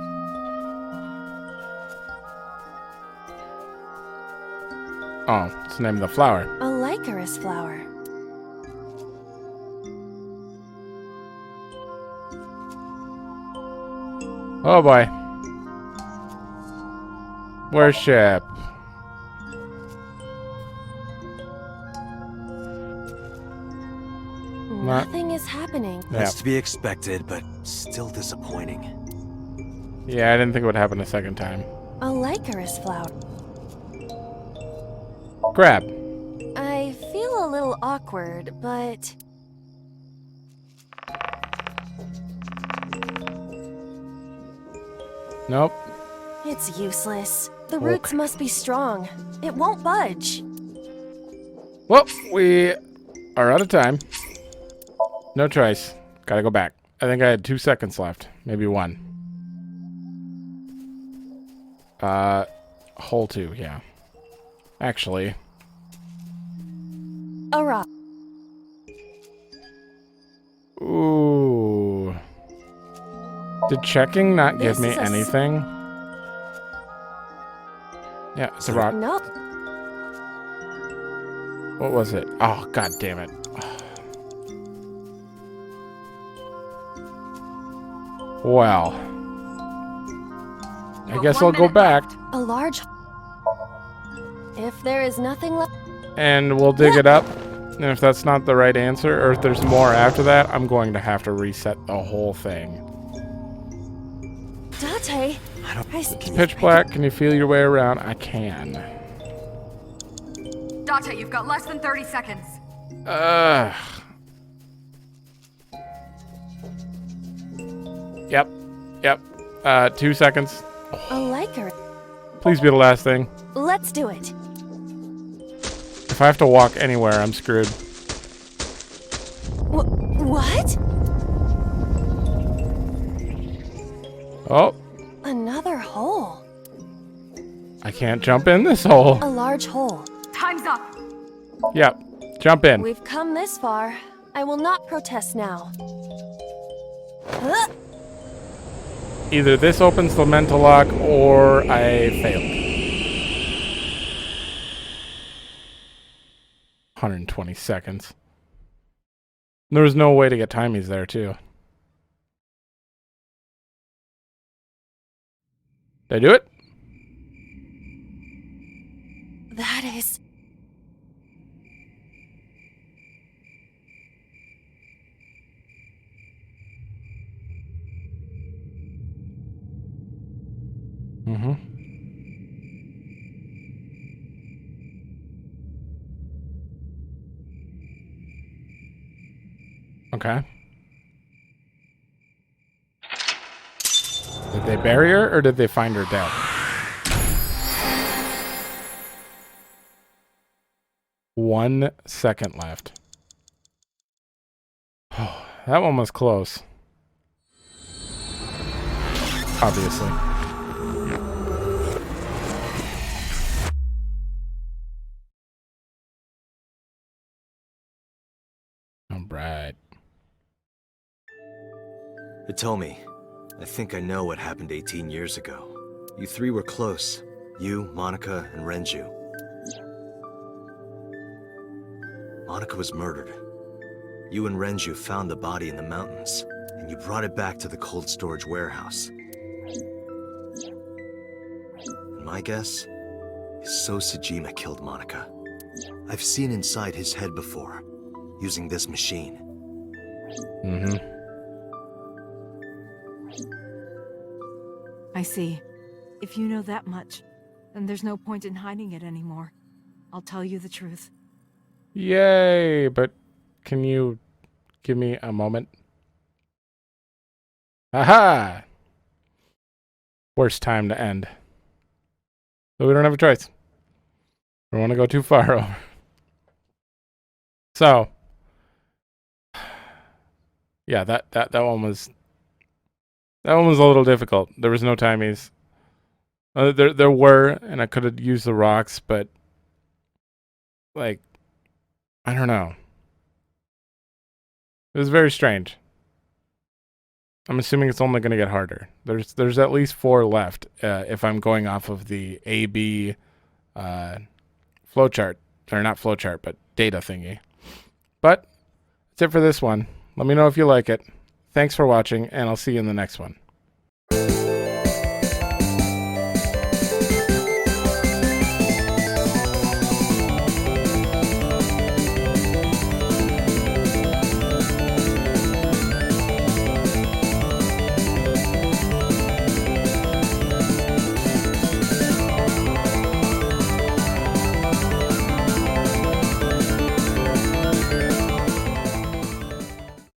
Oh, it's the name of the flower. A Lycaris flower. Oh boy. Worship. Nothing is happening. That's to be expected, but still disappointing. Yeah, I didn't think it would happen a second time. A Lycaris flower. Grab. I feel a little awkward, but... Nope. It's useless. The roots must be strong. It won't budge. Well, we are out of time. No choice. Gotta go back. I think I had 2 seconds left. Maybe 1. Hole 2, yeah. Actually. A rock. Ooh. Did checking not give This me is a anything? Yeah, it's a rock. No. What was it? Oh, god damn it. Well. I guess I'll go back. A large... If there is nothing left... And we'll dig it up. And if that's not the right answer, or if there's more after that, I'm going to have to reset the whole thing. Date, It's pitch black. Can you feel your way around? I can. Date, you've got less than 30 seconds. Ugh. Yep. Yep. 2 seconds. A Lycaris. Please be the last thing. Let's do it. If I have to walk anywhere, I'm screwed. What? Oh, Another hole. I can't jump in this hole. A large hole. Time's up. Yep. Jump in. We've come this far. I will not protest now. Huh? Either this opens the mental lock or I failed. 120 seconds. There was no way to get timies there, too. Did I do it? That is... Mm-hmm. Okay. Did they bury her or did they find her dead? One second left. Oh, that one was close. Obviously. All right. Hitomi, I think I know what happened 18 years ago. You three were close. You, Monica, and Renju. Monica was murdered. You and Renju found the body in the mountains, and you brought it back to the cold storage warehouse. And my guess is So Sejima killed Monica. I've seen inside his head before, using this machine. Mm-hmm. I see. If you know that much, then there's no point in hiding it anymore. I'll tell you the truth. Yay, but can you give me a moment? Aha! Worst time to end. So we don't have a choice. We don't want to go too far over. So, yeah, that one was a little difficult. There was no timies. There were, and I could have used the rocks, but like, I don't know. It was very strange. I'm assuming it's only going to get harder. There's at least 4 left if I'm going off of the AB flowchart, or not flowchart, but data thingy. But that's it for this one. Let me know if you like it. Thanks for watching, and I'll see you in the next one.